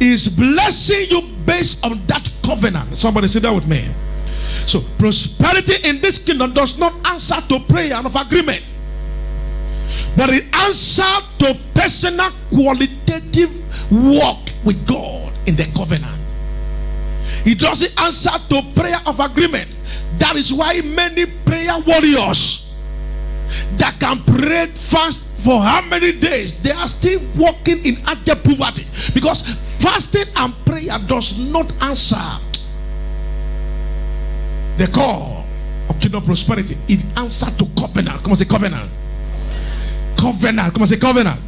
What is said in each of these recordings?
is blessing you based on that covenant. Somebody say that with me. So prosperity in this kingdom does not answer to prayer and of agreement, but it answers to personal qualitative walk with God in the covenant. It doesn't answer to prayer of agreement. That is why many prayer warriors that can pray fast for how many days, they are still walking in abject poverty, because fasting and prayer does not answer the call of kingdom prosperity. It answers to covenant. Come on, say covenant. Covenant. Come on, say covenant.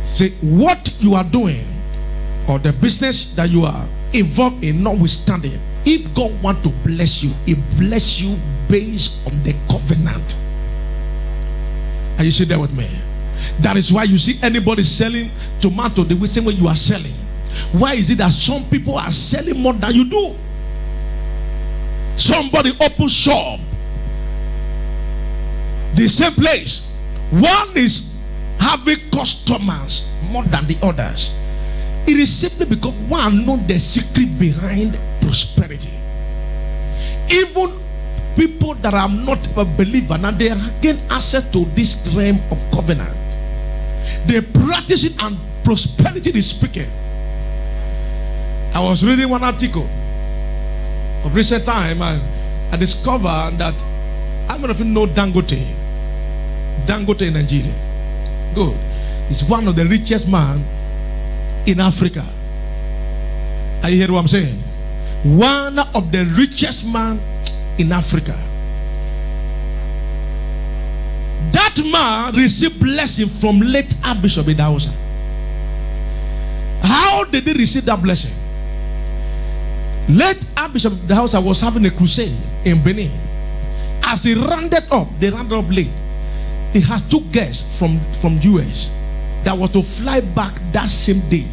Say what you are doing or the business that you are involved in, notwithstanding, if God wants to bless you, He bless you based on the covenant. Are you sitting there with me? That is why you see anybody selling tomato the same way you are selling. Why is it that some people are selling more than you do? Somebody open shop, the same place, one is having customers more than the others. It is simply because one knows the secret behind prosperity. Even people that are not a believer, and they gain access to this realm of covenant, they practice it, and prosperity is speaking. I was reading one article of recent time, and I discovered that how many of you know Dangote in Nigeria? Good. He's one of the richest man in Africa. Are you hearing what I'm saying? One of the richest man in Africa. That man received blessing from late Archbishop Idausa. How did he receive that blessing? Late Archbishop Idausa was having a crusade in Benin. As they rounded up late. He has two guests from US that was to fly back that same day,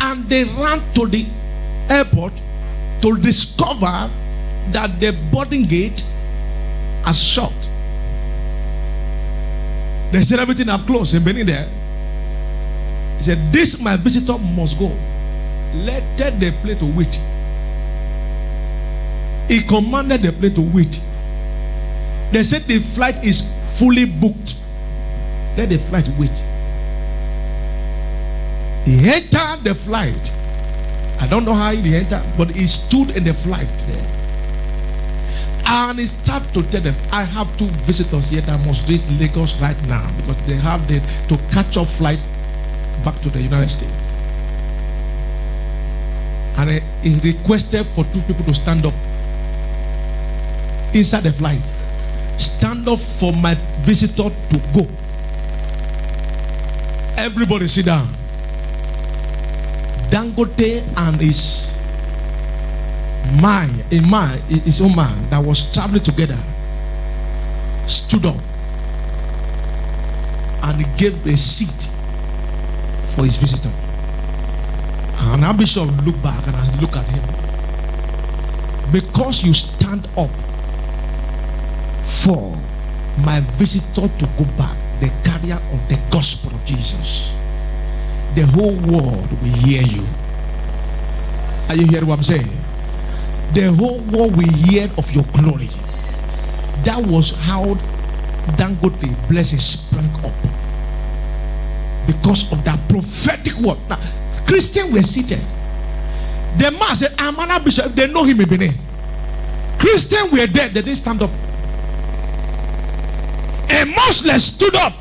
and they ran to the airport to discover that the boarding gate has shut. They said everything have closed in Benin there. He said, this my visitor must go. Let the plane to wait. He commanded the plane to wait. They said the flight is fully booked. Let the flight wait. He entered the flight. I don't know how he entered, but he stood in the flight there. And he started to tell them, I have two visitors here that must reach Lagos right now, because they have to catch up flight back to the United States. And he requested for two people to stand up inside the flight. Stand up for my visitor to go. Everybody sit down. Dangote and his own man that was traveling together stood up and he gave a seat for his visitor. And our bishop looked back and I looked at him. Because you stand up for my visitor to go back, the carrier of the gospel of Jesus, the whole world will hear you. Are you hearing what I'm saying? The whole world will hear of your glory. That was how Dangote blessing sprang up, because of that prophetic word. Now, Christians were seated. The man said, I'm an bishop. They know him in Benin. Christians were there. They didn't stand up. A Muslim stood up.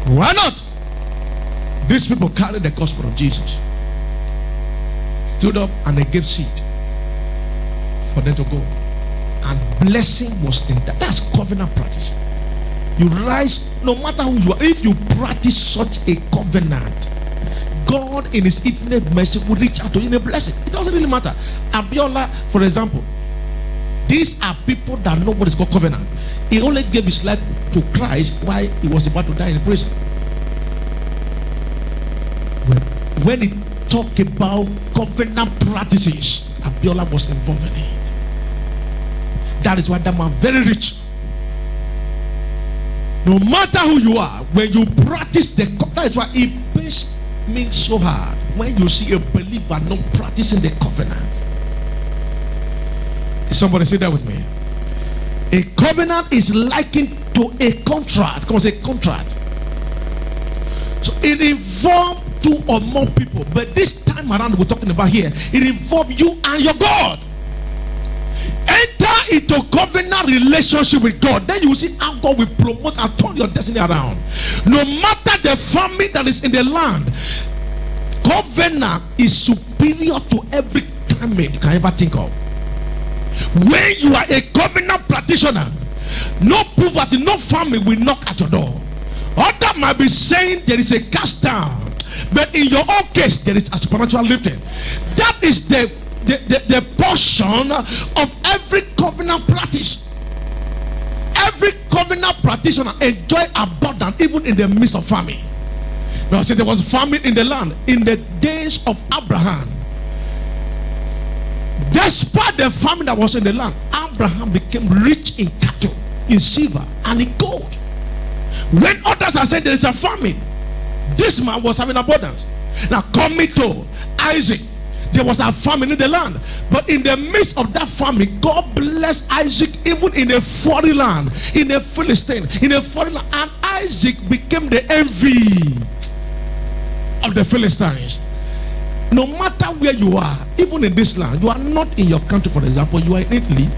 Why not? These people carried the gospel of Jesus. Stood up and they gave seat for them to go. And blessing was in that. That's covenant practice. You rise, no matter who you are. If you practice such a covenant, God in his infinite mercy will reach out to you in a blessing. It doesn't really matter. Abiola, for example, these are people that know what is called covenant. He only gave his life to Christ while he was about to die in prison. When he talked about covenant practices, Abiola was involved in it. That is why that man very rich. No matter who you are, when you practice that is why he pays me so hard when you see a believer not practicing the covenant. Somebody say that with me. A covenant is likened to a contract. Come on, say contract. So it involves two or more people, but this time around we're talking about here, it involves you and your God. Enter into covenant relationship with God, then you will see how God will promote and turn your destiny around. No matter the family that is in the land, covenant is superior to every climate you can ever think of. When you are a covenant practitioner, no poverty, no family will knock at your door. Others might be saying there is a cast down, but in your own case there is a supernatural lifting. That is the portion of every covenant practice. Every covenant practitioner enjoy abundance even in the midst of famine. Now, there was famine in the land in the days of Abraham. Despite the famine that was in the land, Abraham became rich in cattle, in silver, and in gold. When others are saying there is a famine, this man was having abundance. Now, coming to Isaac, there was a famine in the land, but in the midst of that famine, God blessed Isaac even in a foreign land, in a Philistine, in a foreign land, and Isaac became the envy of the Philistines. No matter where you are, even in this land, you are not in your country, for example, you are in Italy.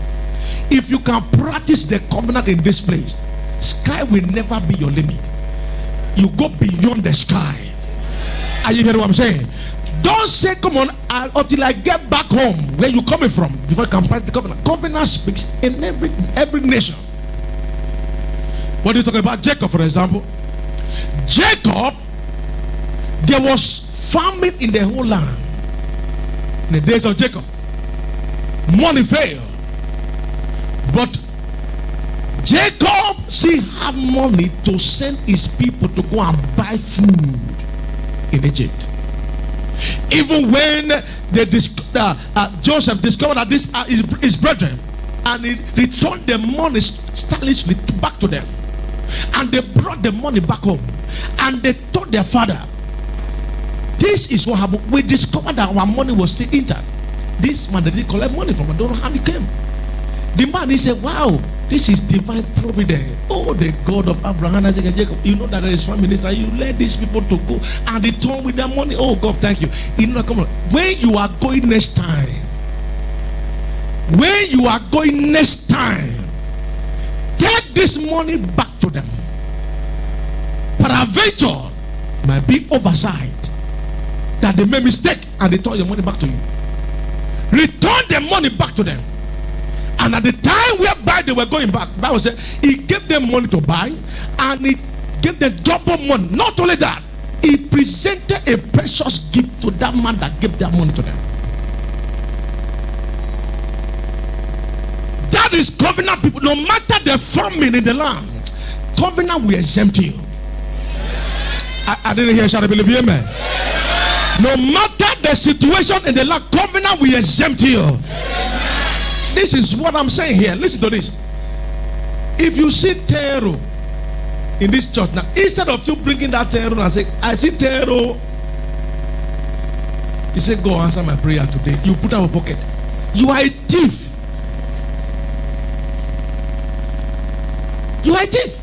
If you can practice the covenant in this place, sky will never be your limit. You go beyond the sky. Are you hearing what I'm saying? Don't say, come on, until I get back home where you coming from before you can practice the covenant. Covenant speaks in every nation. What are you talking about? Jacob, for example. Jacob, there was famine in the whole land in the days of Jacob. Money failed, but Jacob still had money to send his people to go and buy food in Egypt. Even when Joseph discovered that this are his brethren, and he returned the money stylishly back to them, and they brought the money back home, and they told their father, this is what happened. We discovered that our money was still intact. This man that didn't collect money from, I don't know how he came. The man, he said, wow, this is divine providence. Oh, the God of Abraham, Isaac, and Jacob. You know that there is famine. You let these people to go and return with their money. Oh God, thank you. You know, come on. When you are going next time, take this money back to them. Peradventure might be oversight that they made mistake and they turn your money back to you. Return the money back to them. And at the time whereby they were going back, the Bible said he gave them money to buy, and he gave them double money. Not only that, he presented a precious gift to that man that gave that money to them. That is covenant people. No matter the famine in the land, covenant will exempt you. I didn't hear, shall I believe you, amen? No matter the situation in the land, covenant will exempt you. This is what I'm saying here. Listen to this. If you see terror in this church now, instead of you bringing that terror and say, I see terror, you say, go answer my prayer today. You put out a pocket. You are a thief. You are a thief.